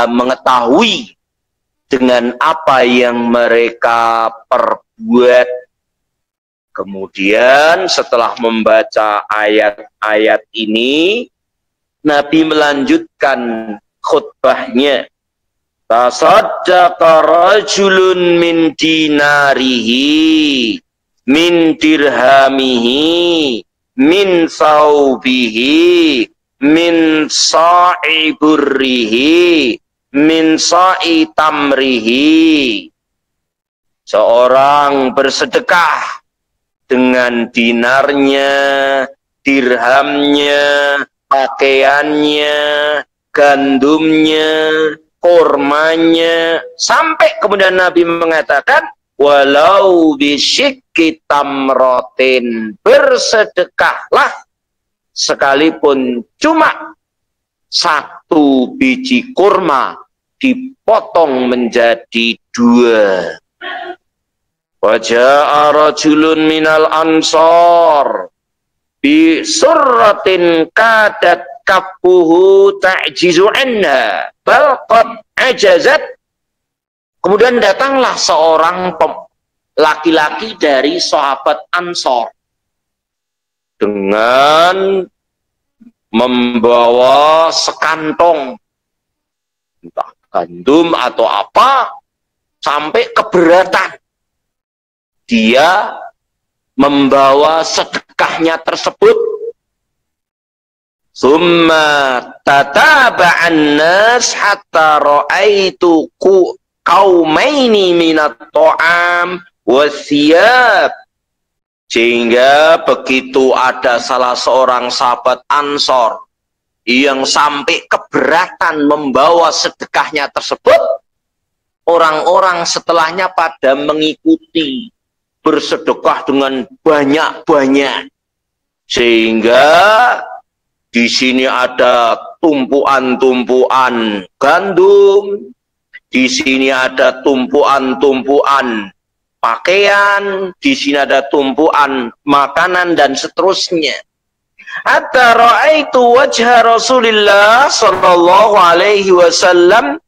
mengetahui dengan apa yang mereka perbuat. Kemudian setelah membaca ayat-ayat ini, Nabi melanjutkan khutbahnya. Tasaddaqa rajulun min dinarihi, min dirhamihi, min thawbihi, min sa'i burrihi, min sa'i tamrihi. Seorang bersedekah dengan dinarnya, dirhamnya, pakaiannya, gandumnya, kurmanya, sampai kemudian Nabi mengatakan walau bisyikki tamrotin, bersedekahlah sekalipun cuma satu biji kurma dipotong menjadi 2. Waja'a rajulun minal ansor bi surratin kadat kafuhu ta'jizu anha bal qad ajazat. Kemudian datanglah seorang laki-laki dari sahabat Ansor dengan membawa sekantong entah gandum atau apa, sampai keberatan dia membawa sedekahnya tersebut. Summa tataba'an nas hatta ra'aitu qaumaini minat ta'am wasiyab. Sehingga begitu ada salah seorang sahabat Ansor yang sampai keberatan membawa sedekahnya tersebut, orang-orang setelahnya pada mengikuti bersedekah dengan banyak-banyak. Sehingga di sini ada tumpuan-tumpuan gandum, di sini ada tumpuan-tumpuan pakaian, di sini ada tumpuan makanan dan seterusnya. Hatta ra'aitu wajha Rasulillah sallallahu alaihi wasallam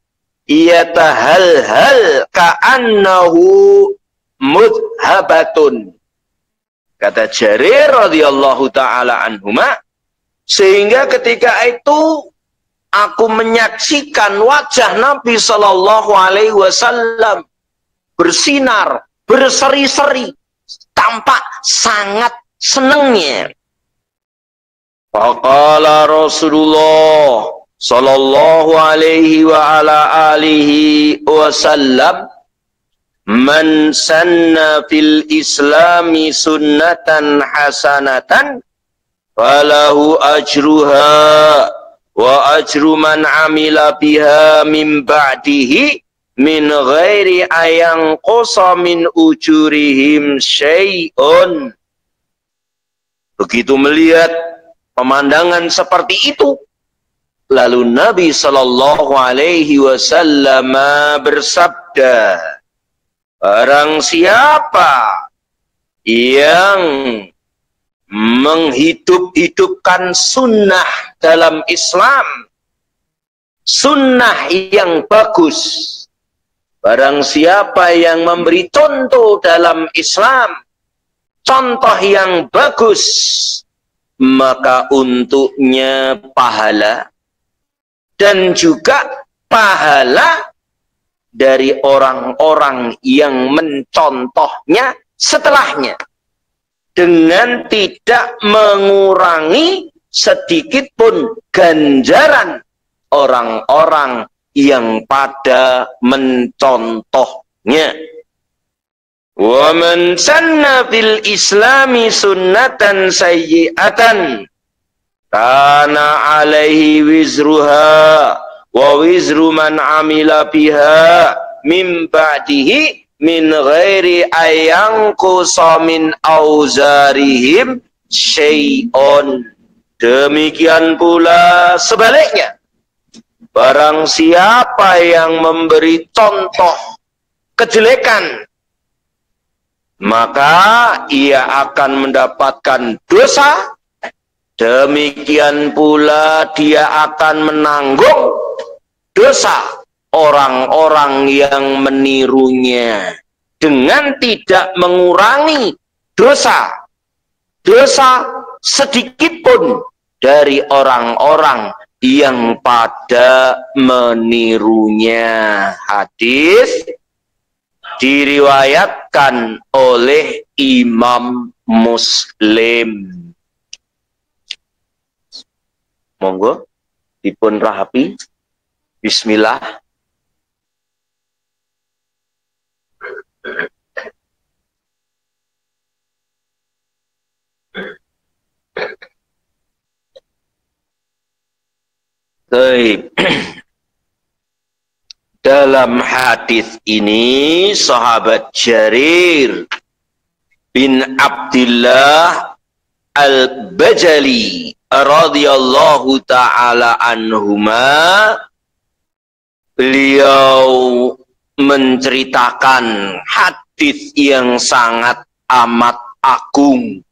yatahalhal ka'annahu mudhabatun. Kata Jarir radhiyallahu taala anhuma, sehingga ketika itu aku menyaksikan wajah Nabi sallallahu alaihi wasallam bersinar, berseri-seri, tampak sangat senangnya. Faqala Rasulullah sallallahu alaihi wa ala alihi wasallam, man sanna fil islami sunnatan hasanatan falahu ajruha wa ajru man amila biha min ba'dihi min ghairi ayang qosa min ujurihim syai'un. Begitu melihat pemandangan seperti itu, lalu Nabi sallallahu alaihi wasallam bersabda, barang siapa yang menghidup-hidupkan sunnah dalam Islam, sunnah yang bagus, barang siapa yang memberi contoh dalam Islam, contoh yang bagus, maka untuknya pahala dan juga pahala dari orang-orang yang mencontohnya setelahnya, dengan tidak mengurangi sedikit pun ganjaran orang-orang yang pada mencontohnya. Wa man sanna fil islami sunnatan sayyi'atan kana alaihi wizruha wa wizru man amila biha min ba'dihi min ghairi ayyanqusa min auzarihim syai'un. Demikian pula sebaliknya, barang siapa yang memberi contoh kejelekan, maka ia akan mendapatkan dosa. Demikian pula dia akan menanggung dosa orang-orang yang menirunya dengan tidak mengurangi dosa sedikit pun dari orang-orang yang pada menirunya. Hadis diriwayatkan oleh Imam Muslim. Monggo dipun rahapi. Bismillah. Baik. Dalam hadis ini sahabat Jarir bin Abdullah Al-Bajali radhiyallahu taala anhuma, beliau menceritakan hadis yang sangat amat agung,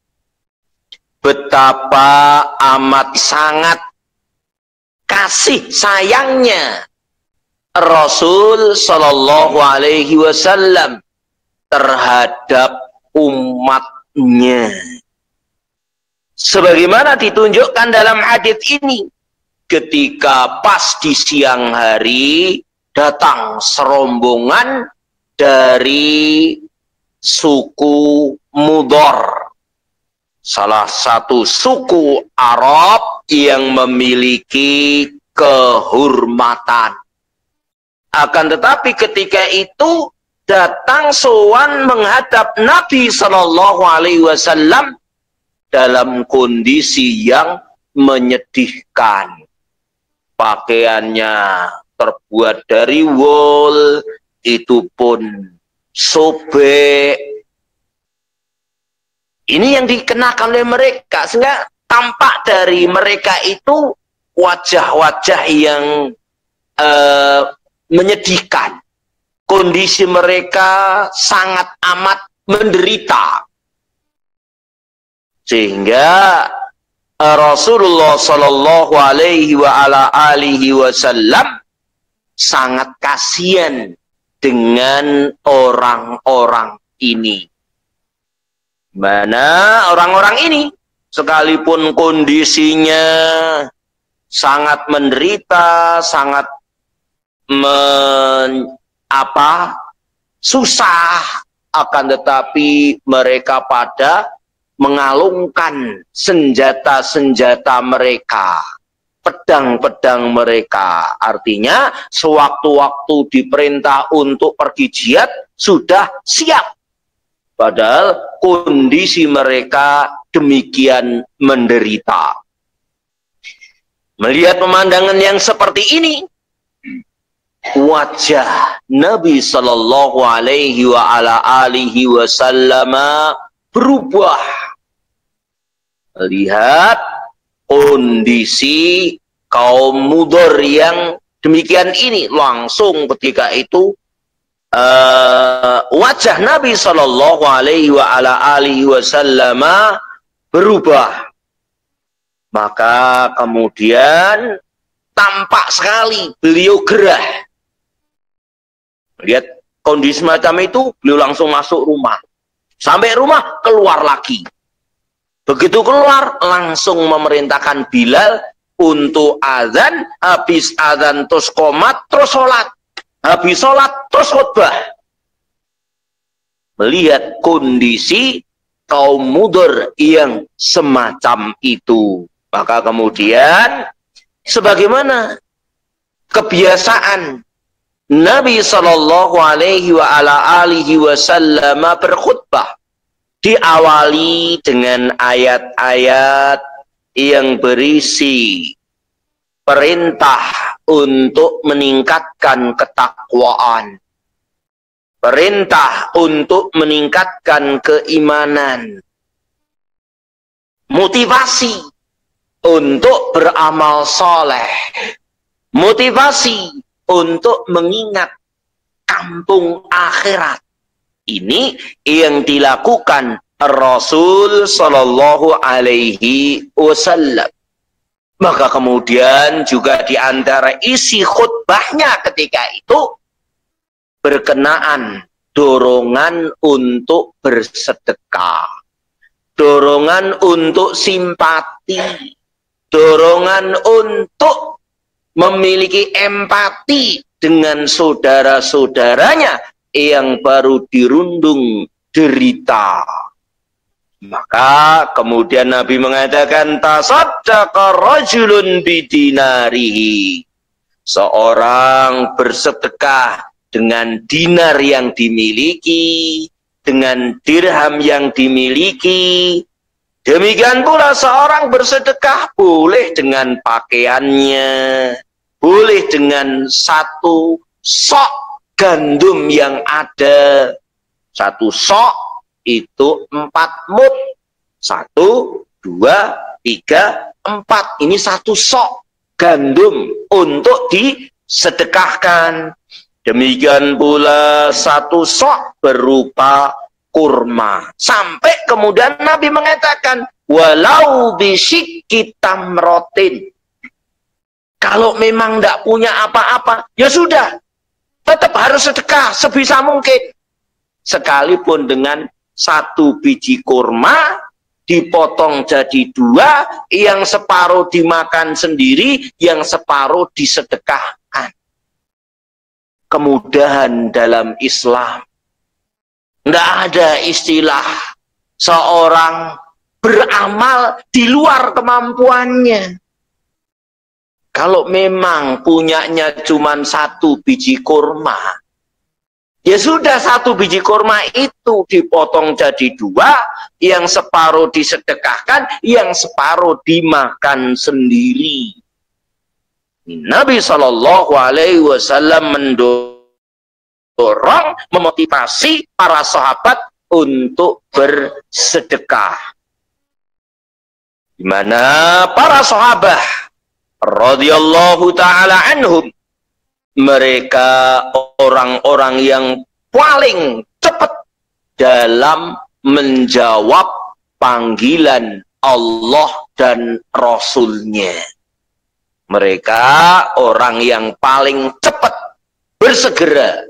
betapa amat sangat kasih sayangnya Rasul Shallallahu Alaihi Wasallam terhadap umatnya. Sebagaimana ditunjukkan dalam hadis ini, ketika pas di siang hari datang serombongan dari suku Mudhar, salah satu suku Arab yang memiliki kehormatan. Akan tetapi ketika itu datang sowan menghadap Nabi Shallallahu Alaihi Wasallam dalam kondisi yang menyedihkan. Pakaiannya terbuat dari wol, itu pun sobek. Ini yang dikenakan oleh mereka, sehingga tampak dari mereka itu wajah-wajah yang menyedihkan. Kondisi mereka sangat amat menderita. Sehingga Rasulullah Shallallahu Alaihi Wasallam sangat kasihan dengan orang-orang ini. Mana orang-orang ini sekalipun kondisinya sangat menderita, sangat susah, akan tetapi mereka pada mengalungkan senjata-senjata mereka, pedang-pedang mereka. Artinya sewaktu-waktu diperintah untuk pergi jihad sudah siap. Padahal kondisi mereka demikian menderita. Melihat pemandangan yang seperti ini, wajah Nabi Sallallahu Alaihi Wasallam berubah. Lihat kondisi kaum Mudhar yang demikian ini, langsung ketika itu wajah Nabi Sallallahu Alaihi Wasallam berubah. Maka kemudian tampak sekali beliau gerah. Lihat kondisi semacam itu, beliau langsung masuk rumah. Sampai rumah keluar lagi. Begitu keluar langsung memerintahkan Bilal untuk azan, habis azan terus qomat, terus sholat. Habis sholat terus khutbah. Melihat kondisi kaum Mudhar yang semacam itu, maka kemudian sebagaimana kebiasaan Nabi Shallallahu Alaihi Wasallam berkhutbah, diawali dengan ayat-ayat yang berisi perintah untuk meningkatkan ketakwaan, perintah untuk meningkatkan keimanan, motivasi untuk beramal soleh, motivasi untuk mengingat kampung akhirat. Ini yang dilakukan Rasul Sallallahu Alaihi Wasallam. Maka kemudian juga di antara isi khutbahnya ketika itu berkenaan dorongan untuk bersedekah, dorongan untuk simpati, dorongan untuk memiliki empati dengan saudara-saudaranya yang baru dirundung derita. Maka kemudian Nabi mengatakan, tasaddaqa rajulun bidinarihi. Seorang bersedekah dengan dinar yang dimiliki, dengan dirham yang dimiliki. Demikian pula seorang bersedekah boleh dengan pakaiannya, boleh dengan satu sok gandum yang ada. Satu sok itu 4 mud. 1, 2, 3, 4. Ini satu sok gandum untuk disedekahkan. Demikian pula satu sok berupa kurma. Sampai kemudian Nabi mengatakan, walau bisyikki tamrotin. Kalau memang tidak punya apa-apa, ya sudah, tetap harus sedekah sebisa mungkin. Sekalipun dengan 1 biji kurma dipotong jadi 2, yang separuh dimakan sendiri, yang separuh disedekahkan. Kemudahan dalam Islam. Tidak ada istilah seorang beramal di luar kemampuannya. Kalau memang punyanya cuma 1 biji kurma, ya sudah 1 biji kurma itu dipotong jadi 2, yang separuh disedekahkan, yang separuh dimakan sendiri. Nabi SAW mendorong, memotivasi para sahabat untuk bersedekah. Di mana para sahabat radhiyallahu ta'ala anhum, mereka orang-orang yang paling cepat dalam menjawab panggilan Allah dan Rasul-Nya. Mereka orang yang paling cepat bersegera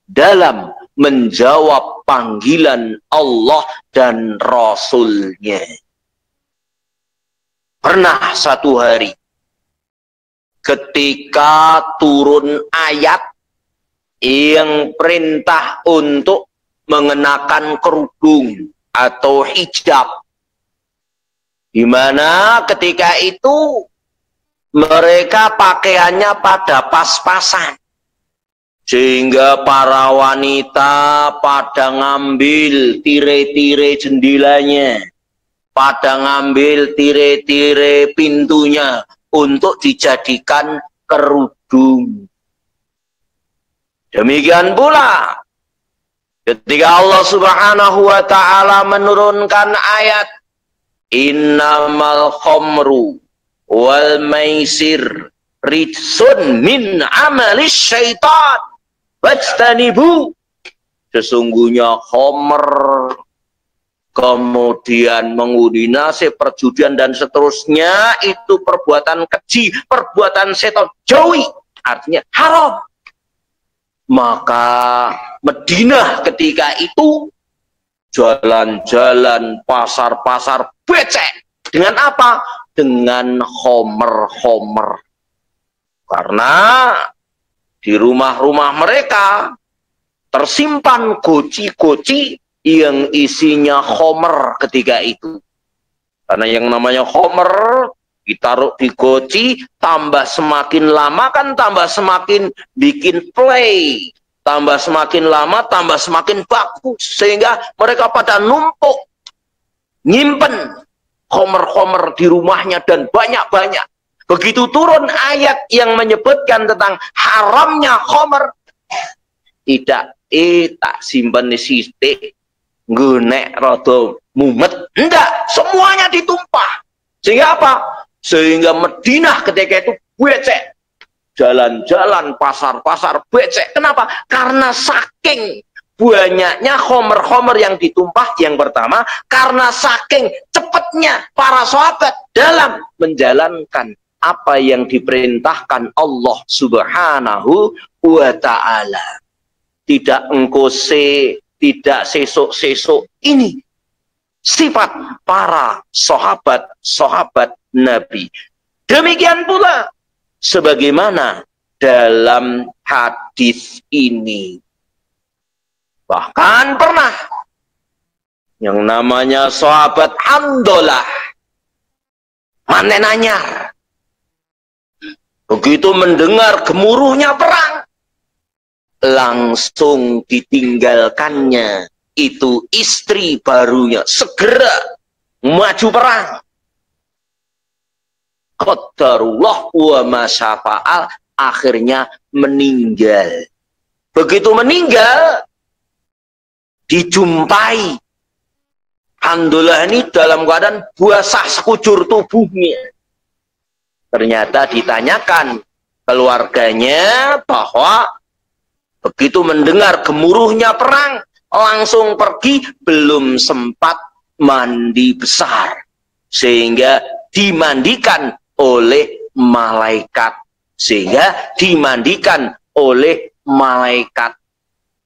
dalam menjawab panggilan Allah dan Rasul-Nya. Pernah satu hari ketika turun ayat yang perintah untuk mengenakan kerudung atau hijab, di mana ketika itu mereka pakaiannya pada pas-pasan, sehingga para wanita pada ngambil tirai-tirai jendelanya, pada ngambil tirai-tirai pintunya untuk dijadikan kerudung. Demikian pula ketika Allah Subhanahu wa ta'ala menurunkan ayat innamal khamru wal maisir rijsun min amalis syaitan wajtanibu. Sesungguhnya khamr, kemudian mengundi nasib, perjudian dan seterusnya itu perbuatan keji, perbuatan setan, jauhi, artinya haram. Maka Madinah ketika itu jalan-jalan, pasar-pasar becek. Dengan apa? Dengan homer-homer. Karena di rumah-rumah mereka tersimpan goci-goci yang isinya homer ketika itu. Karena yang namanya homer ditaruh di goci, tambah semakin lama kan tambah semakin bikin play, tambah semakin lama tambah semakin bagus, sehingga mereka pada numpuk nyimpen homer-homer di rumahnya dan banyak-banyak. Begitu turun ayat yang menyebutkan tentang haramnya homer, tidak tak simpen di sithik nggonek rada mumet, enggak, semuanya ditumpah. Sehingga apa? Sehingga Madinah ketika itu becek, jalan-jalan, pasar-pasar becek. Kenapa? Karena saking banyaknya khomer-khomer yang ditumpah yang pertama karena saking cepatnya para sahabat dalam menjalankan apa yang diperintahkan Allah Subhanahu wa ta'ala. Tidak engkose, tidak sesok-sesok. Ini sifat para sahabat Nabi. Demikian pula sebagaimana dalam hadis ini. Bahkan pernah yang namanya sahabat Hamdalah Manen Anyar, begitu mendengar gemuruhnya perang, langsung ditinggalkannya itu istri barunya, segera maju perang. Qadarullah wa masyafa'al, akhirnya meninggal. Begitu meninggal, dijumpai Hamdalah ini dalam keadaan basah sekujur tubuhnya. Ternyata ditanyakan keluarganya bahwa begitu mendengar gemuruhnya perang, langsung pergi, belum sempat mandi besar. Sehingga dimandikan oleh malaikat.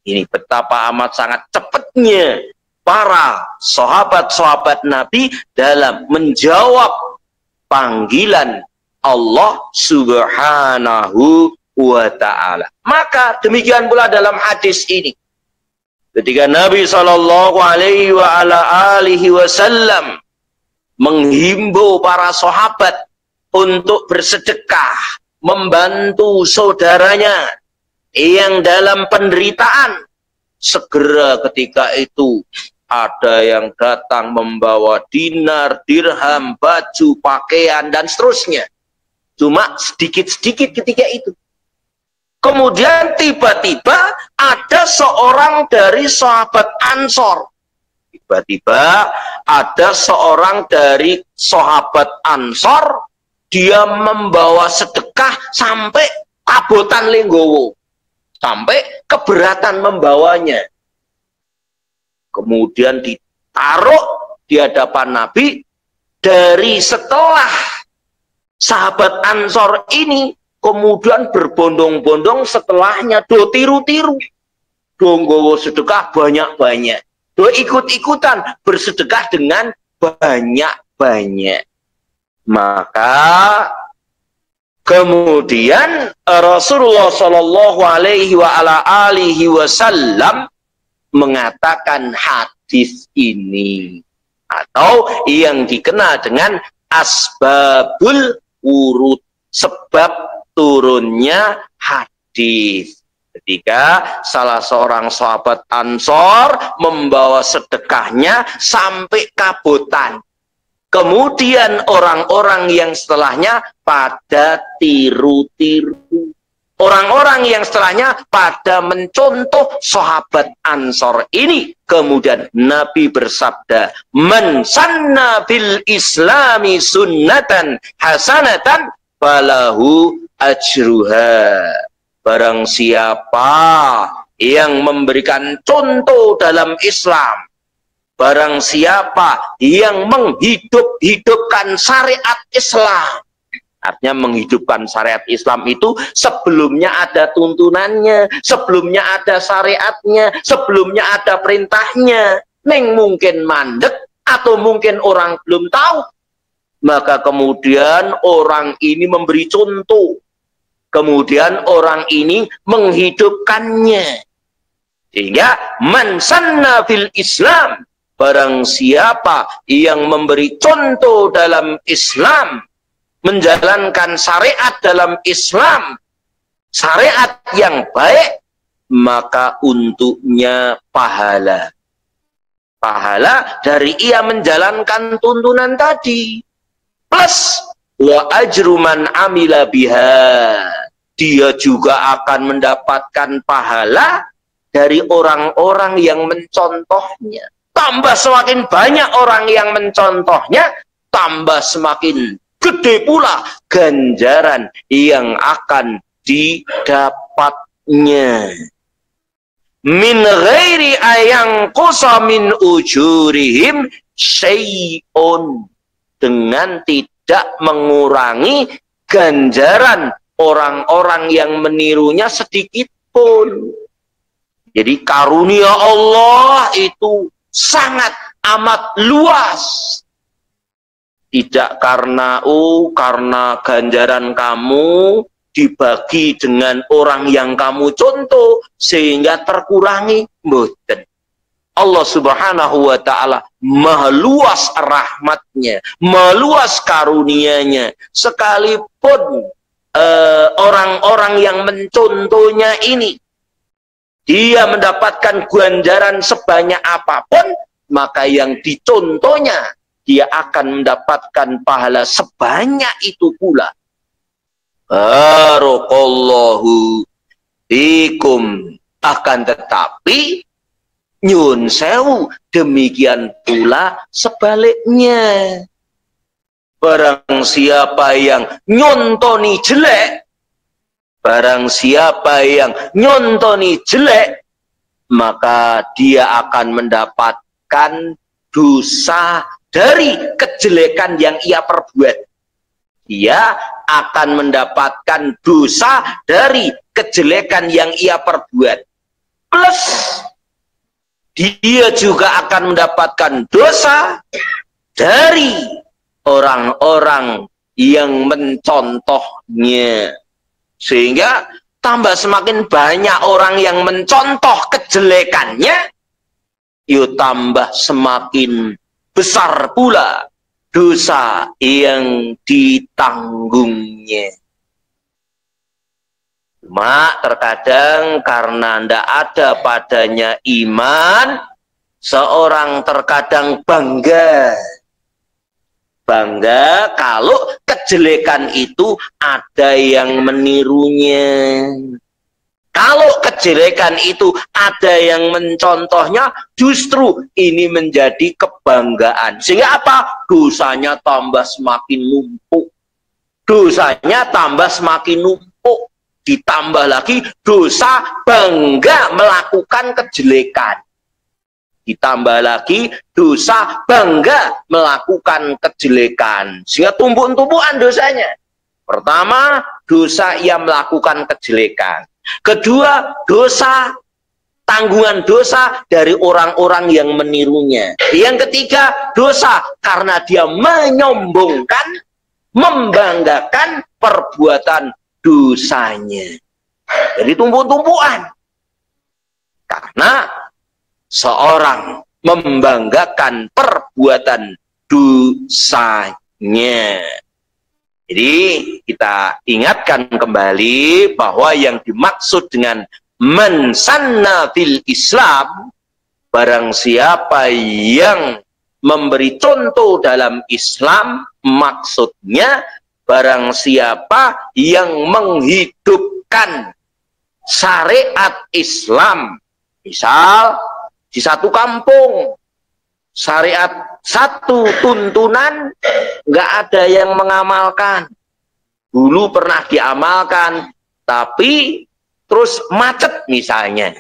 Ini betapa amat sangat cepatnya para sahabat-sahabat Nabi dalam menjawab panggilan Allah Subhanahu wa ta'ala. Maka demikian pula dalam hadis ini. Ketika Nabi Shallallahu Alaihi Wasallam menghimbau para sahabat untuk bersedekah, membantu saudaranya yang dalam penderitaan, segera ketika itu ada yang datang membawa dinar, dirham, baju, pakaian, dan seterusnya. Cuma sedikit-sedikit ketika itu. Kemudian tiba-tiba ada seorang dari sahabat Ansor. Tiba-tiba ada seorang dari sahabat Ansor, dia membawa sedekah sampai abotan lenggowo. Sampai keberatan membawanya. Kemudian ditaruh di hadapan Nabi. Dari setelah sahabat Ansor ini kemudian berbondong-bondong setelahnya, do tiru-tiru, do nggowo sedekah banyak-banyak, do ikut-ikutan bersedekah dengan banyak-banyak. Maka kemudian Rasulullah Shallallahu Alaihi Wasallam mengatakan hadis ini, atau yang dikenal dengan asbabul wurud, sebab turunnya hadis. Ketika salah seorang sahabat Ansor membawa sedekahnya sampai kabutan, kemudian orang-orang yang setelahnya pada tiru-tiru. Orang-orang yang setelahnya pada mencontoh sahabat Ansor ini. Kemudian Nabi bersabda, "Man sanna bil islami sunnatan hasanatan falahu ajruha." Barang siapa yang memberikan contoh dalam Islam, barang siapa yang menghidupkan syariat Islam, artinya menghidupkan syariat Islam itu sebelumnya ada tuntunannya, sebelumnya ada syariatnya, sebelumnya ada perintahnya. Neng mungkin mandek atau mungkin orang belum tahu. Maka kemudian orang ini memberi contoh. Kemudian orang ini menghidupkannya. Sehingga man sanna fil Islam, barang siapa yang memberi contoh dalam Islam, menjalankan syariat dalam Islam, syariat yang baik, maka untuknya pahala. Pahala dari ia menjalankan tuntunan tadi. Plus, wa ajru man amila biha. Dia juga akan mendapatkan pahala dari orang-orang yang mencontohnya. Tambah semakin banyak orang yang mencontohnya, tambah semakin gede pula ganjaran yang akan didapatnya. min ghairi ayang qusa min ujurihim syai'un, dengan tidak mengurangi ganjaran orang-orang yang menirunya sedikit pun. Jadi karunia Allah itu sangat amat luas. Tidak karena karena ganjaran kamu dibagi dengan orang yang kamu contoh sehingga terkurangi, mboten. Allah Subhanahu wa ta'ala maha luas rahmatnya, maha luas karunianya. Sekalipun orang-orang yang mencontohnya ini dia mendapatkan ganjaran sebanyak apapun, maka yang dicontohnya dia akan mendapatkan pahala sebanyak itu pula. Barakallahu fikum. Akan tetapi nyun sewu, demikian pula sebaliknya. Barang siapa yang nyontoni jelek, barang siapa yang nyontoni jelek, maka dia akan mendapatkan dosa dari kejelekan yang ia perbuat. Dia akan mendapatkan dosa dari kejelekan yang ia perbuat. Plus dia juga akan mendapatkan dosa dari orang-orang yang mencontohnya. Sehingga tambah semakin banyak orang yang mencontoh kejelekannya, yuk tambah semakin besar pula dosa yang ditanggungnya. Cuma terkadang karena tidak ada padanya iman, seorang terkadang bangga kalau kejelekan itu ada yang menirunya. Kalau kejelekan itu ada yang mencontohnya, justru ini menjadi kebanggaan. Sehingga apa? Dosanya tambah semakin numpuk. Dosanya tambah semakin numpuk. Ditambah lagi dosa bangga melakukan kejelekan. Ditambah lagi dosa bangga melakukan kejelekan. Sehingga tumpuk-tumpukan dosanya. Pertama, dosa ia melakukan kejelekan. Kedua, dosa, tanggungan dosa dari orang-orang yang menirunya. Yang ketiga, dosa karena dia menyombongkan, membanggakan perbuatan dosanya. Jadi tumpuk-tumpukan. Karena seorang membanggakan perbuatan dosanya. Jadi kita ingatkan kembali bahwa yang dimaksud dengan mensanna fil Islam, barang siapa yang memberi contoh dalam Islam, maksudnya barang siapa yang menghidupkan syariat Islam. Misal di satu kampung syariat satu tuntunan nggak ada yang mengamalkan. Dulu pernah diamalkan, tapi terus macet misalnya.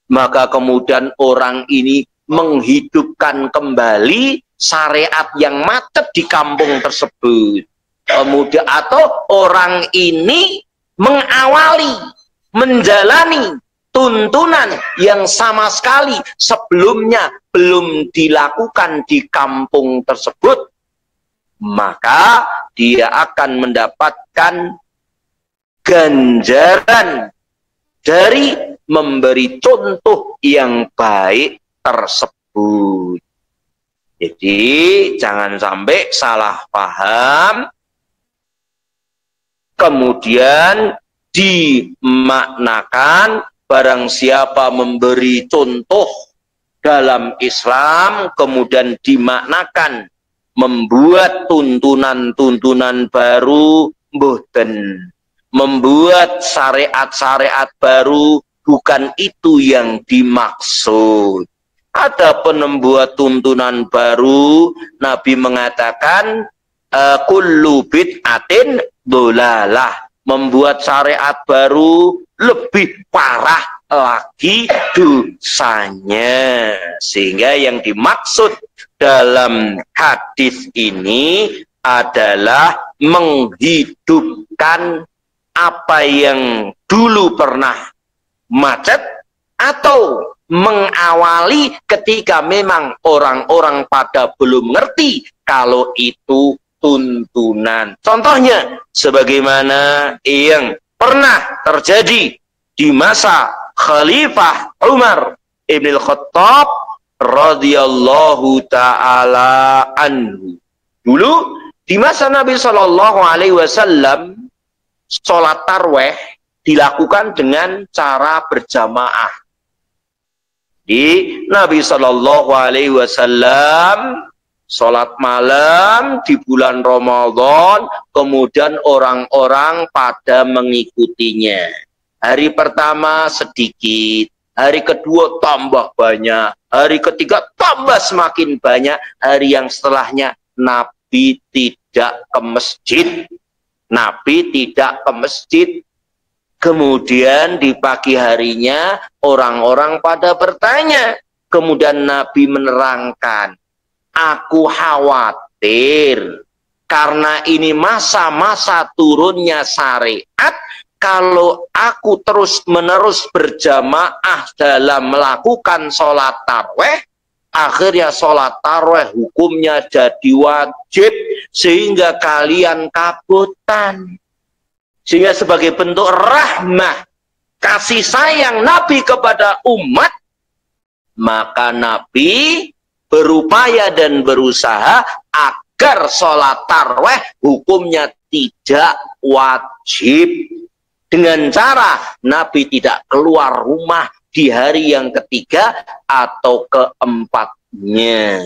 Maka kemudian orang ini menghidupkan kembali syariat yang macet di kampung tersebut. Kemudian atau orang ini mengawali, menjalani tuntunan yang sama sekali sebelumnya belum dilakukan di kampung tersebut, maka dia akan mendapatkan ganjaran dari memberi contoh yang baik tersebut. Jadi jangan sampai salah paham, kemudian dimaknakan barang siapa memberi contoh dalam Islam, kemudian dimaknakan membuat tuntunan-tuntunan baru, mboten. Membuat syariat-syariat baru, bukan itu yang dimaksud. Ada membuat tuntunan baru, Nabi mengatakan, kullu bid'atin dolalah. Membuat syariat baru lebih parah lagi dosanya. Sehingga yang dimaksud dalam hadis ini adalah menghidupkan apa yang dulu pernah macet, atau mengawali ketika memang orang-orang pada belum ngerti kalau itu tuntunan. Contohnya sebagaimana yang pernah terjadi di masa Khalifah Umar Ibn Khattab radhiyallahu taala anhu. Dulu di masa Nabi Shallallahu alaihi wasallam sholat tarweh dilakukan dengan cara berjamaah. Di Nabi Shallallahu alaihi wasallam sholat malam di bulan Ramadan, kemudian orang-orang pada mengikutinya. Hari pertama sedikit, hari kedua tambah banyak, hari ketiga tambah semakin banyak, hari yang setelahnya Nabi tidak ke masjid. Nabi tidak ke masjid. Kemudian di pagi harinya orang-orang pada bertanya. Kemudian Nabi menerangkan, aku khawatir karena ini masa-masa turunnya syariat, kalau aku terus-menerus berjamaah dalam melakukan sholat tarweh, akhirnya sholat tarweh hukumnya jadi wajib, sehingga kalian kabutan. Sehingga sebagai bentuk rahmah, kasih sayang Nabi kepada umat, maka Nabi berupaya dan berusaha agar sholat tarweh hukumnya tidak wajib. Dengan cara Nabi tidak keluar rumah di hari yang ketiga atau keempatnya.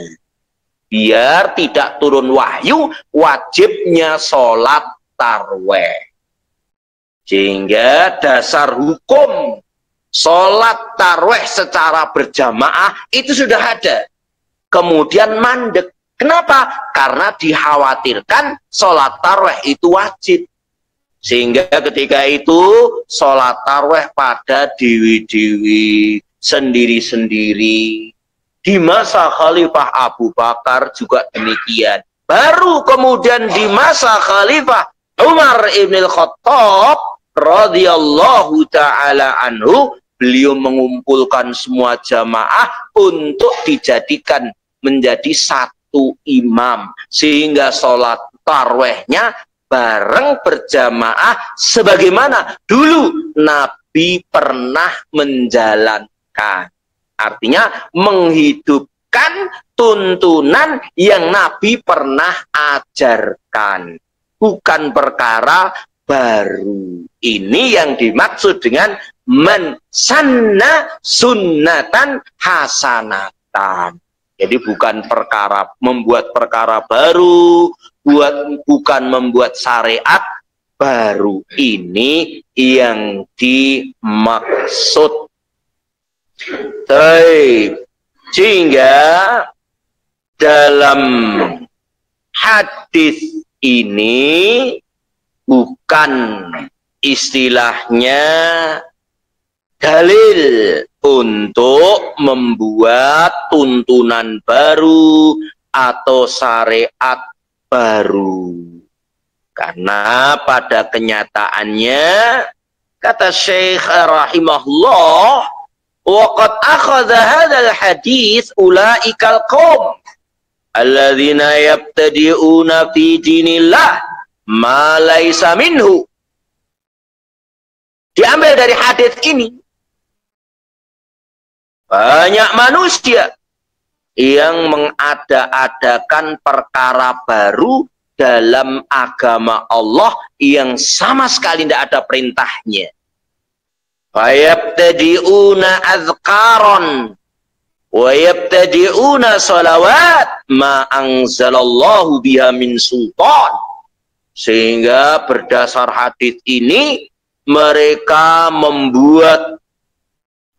Biar tidak turun wahyu wajibnya sholat tarweh. Sehingga dasar hukum sholat tarweh secara berjamaah itu sudah ada. Kemudian mandek. Kenapa? Karena dikhawatirkan sholat tarweh itu wajib. Sehingga ketika itu sholat tarweh pada dewi-dewi sendiri-sendiri. Di masa Khalifah Abu Bakar juga demikian. Baru kemudian di masa Khalifah Umar Ibn Khattab radhiyallahu ta'ala anhu, beliau mengumpulkan semua jamaah untuk dijadikan menjadi satu imam. Sehingga sholat tarwehnya bareng berjamaah sebagaimana dulu Nabi pernah menjalankan. Artinya menghidupkan tuntunan yang Nabi pernah ajarkan. Bukan perkara baru. Ini yang dimaksud dengan man sanna sunnatan hasanatan. Jadi bukan perkara membuat perkara baru, bukan membuat syariat baru. Ini yang dimaksud. Sehingga dalam hadis ini bukan istilahnya dalil untuk membuat tuntunan baru atau syariat baru. Karena pada kenyataannya, kata Syekh rahimahullah, waqad akhadha hadzal hadits ulaikal qaum alladzina yabtadi'una fi dinillah ma laisa minhu. Diambil dari hadis ini, banyak manusia yang mengada-adakan perkara baru dalam agama Allah yang sama sekali tidak ada perintahnya. Fayabtadi'una azkaron wa yabtadi'una salawat ma anzalallahu biha min sultan. Sehingga berdasar hadis ini mereka membuat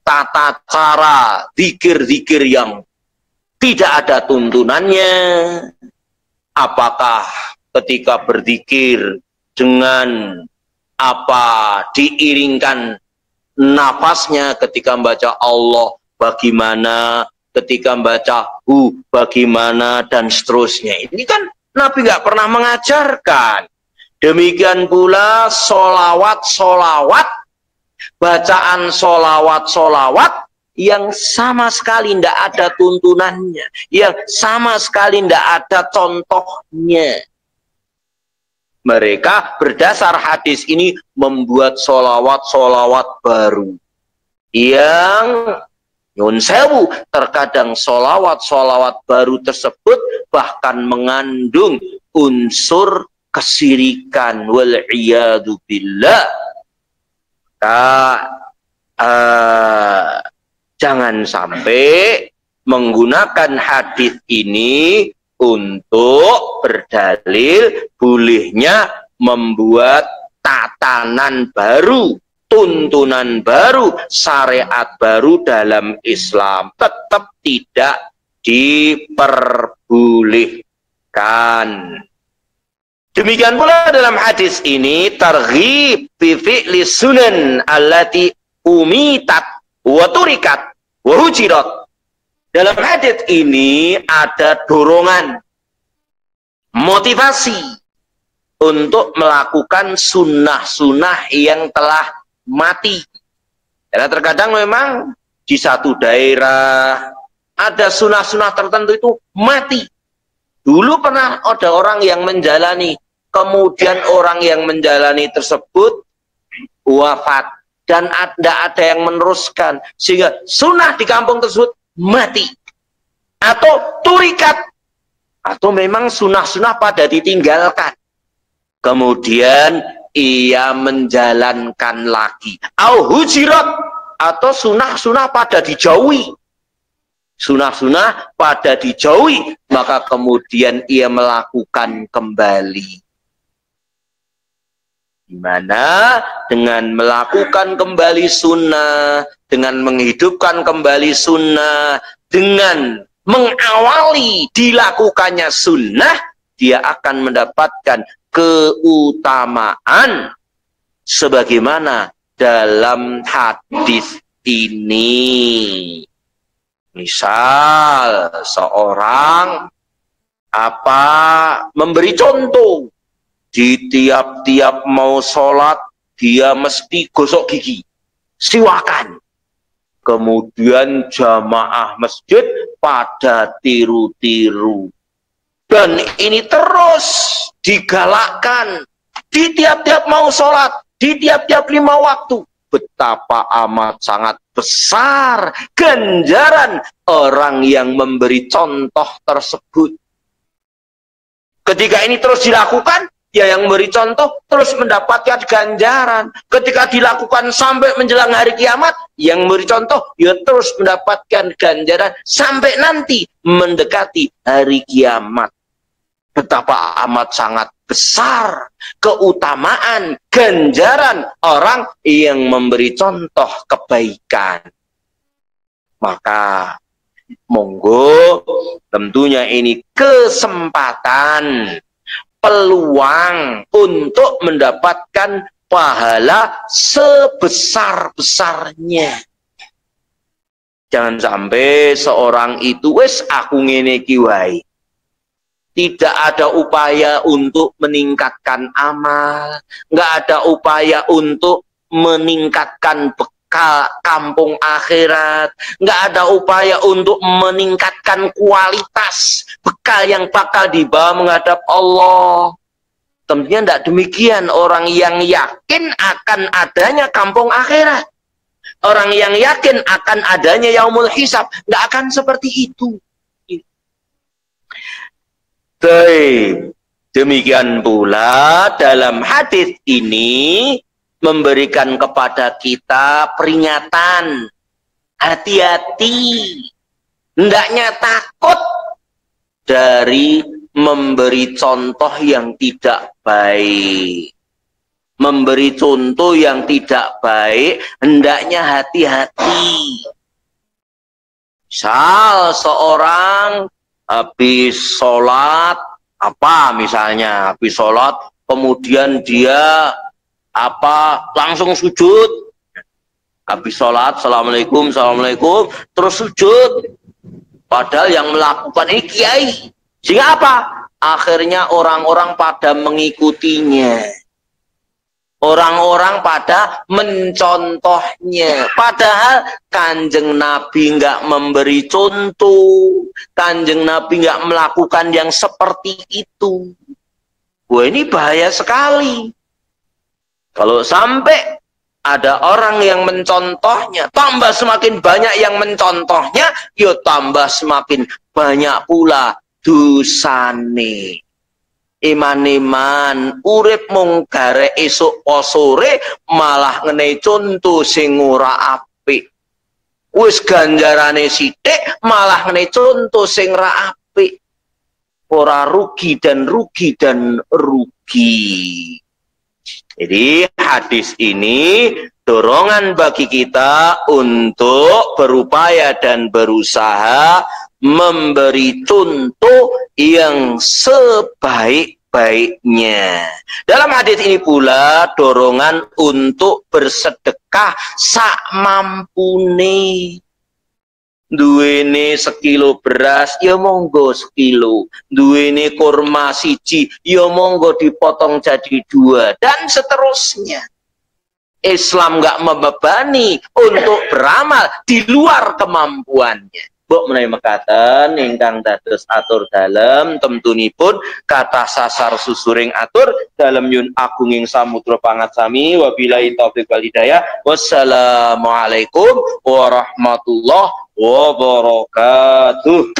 tata cara zikir-zikir yang tidak ada tuntunannya. Apakah ketika berzikir dengan apa diiringkan nafasnya ketika membaca Allah bagaimana, ketika membaca hu bagaimana, dan seterusnya. Ini kan Nabi nggak pernah mengajarkan. Demikian pula solawat, bacaan solawat yang sama sekali tidak ada tuntunannya, yang sama sekali tidak ada contohnya. Mereka berdasar hadis ini membuat solawat baru. Yang nyun sewu, terkadang solawat baru tersebut bahkan mengandung unsur kesirikan, wal'iyadu billah. Jangan sampai menggunakan hadis ini untuk berdalil bolehnya membuat tatanan baru, tuntunan baru, syariat baru dalam Islam. Tetap tidak diperbolehkan. Demikian pula dalam hadis ini targhib fi fi'li sunan allati umitat wa turikat wa hujirat. Dalam hadis ini ada dorongan, motivasi untuk melakukan sunnah-sunnah yang telah mati. Karena terkadang memang di satu daerah ada sunnah-sunnah tertentu itu mati. Dulu pernah ada orang yang menjalani, kemudian orang yang menjalani tersebut wafat dan tidak ada yang meneruskan, sehingga sunnah di kampung tersebut mati. Atau turikat, atau memang sunnah-sunnah pada ditinggalkan, kemudian ia menjalankan lagi. Au hujirat, atau sunnah-sunnah pada dijauhi. Sunnah-sunnah pada dijauhi, maka kemudian ia melakukan kembali. Dimana dengan melakukan kembali sunnah, dengan menghidupkan kembali sunnah, dengan mengawali dilakukannya sunnah, dia akan mendapatkan keutamaan sebagaimana dalam hadis ini. Misal seorang memberi contoh, di tiap-tiap mau sholat dia mesti gosok gigi, siwakan. Kemudian jamaah masjid pada tiru-tiru, dan ini terus digalakkan di tiap-tiap mau sholat, di tiap-tiap 5 waktu. Betapa amat sangat besar ganjaran orang yang memberi contoh tersebut. Ketika ini terus dilakukan, ya yang memberi contoh terus mendapatkan ganjaran. Ketika dilakukan sampai menjelang hari kiamat, yang memberi contoh ya terus mendapatkan ganjaran sampai nanti mendekati hari kiamat. Betapa amat sangat besar keutamaan ganjaran orang yang memberi contoh kebaikan. Maka monggo, tentunya ini kesempatan, peluang untuk mendapatkan pahala sebesar-besarnya. Jangan sampai seorang itu wis aku ngene iki wae. Tidak ada upaya untuk meningkatkan amal, nggak ada upaya untuk meningkatkan bekal kampung akhirat, nggak ada upaya untuk meningkatkan kualitas bekal yang bakal dibawa menghadap Allah. Tentunya tidak demikian orang yang yakin akan adanya kampung akhirat. Orang yang yakin akan adanya yaumul hisab, nggak akan seperti itu. Demikian pula dalam hadis ini memberikan kepada kita peringatan, hati-hati, hendaknya takut dari memberi contoh yang tidak baik. Memberi contoh yang tidak baik, hendaknya hati-hati. Misal seorang habis sholat, misalnya habis sholat, kemudian dia langsung sujud, Habis sholat, assalamualaikum, assalamualaikum, terus sujud. Padahal yang melakukan ini kiai. Sehingga apa? Akhirnya orang-orang pada mengikutinya. Orang-orang pada mencontohnya. Padahal Kanjeng Nabi nggak memberi contoh. Kanjeng Nabi nggak melakukan yang seperti itu. Wah, ini bahaya sekali. Kalau sampai ada orang yang mencontohnya, tambah semakin banyak yang mencontohnya, ya tambah semakin banyak pula dosane. Iman-iman urip mung garek esuk po sore malah ngene contoh sing ora apik. Wis ganjarane sithik malah ngene contoh sing ra apik. Ora rugi dan rugi dan rugi. Jadi hadis ini dorongan bagi kita untuk berupaya dan berusaha memberi contoh yang sebaik-baiknya. Dalam hadis ini pula dorongan untuk bersedekah sak mampune. Duwene sekilo beras, ya monggo sekilo. Duwene kurma siji, ya monggo dipotong jadi 2. Dan seterusnya. Islam nggak membebani untuk beramal di luar kemampuannya. Mbok menawi mekaten ingkang dados atur dalem temtunipun kathah sasar susuring atur dalem yun agunging samudra pangatsami wabillahi taufiq wal hidayah. Wassalamualaikum warahmatullahi wabarakatuh.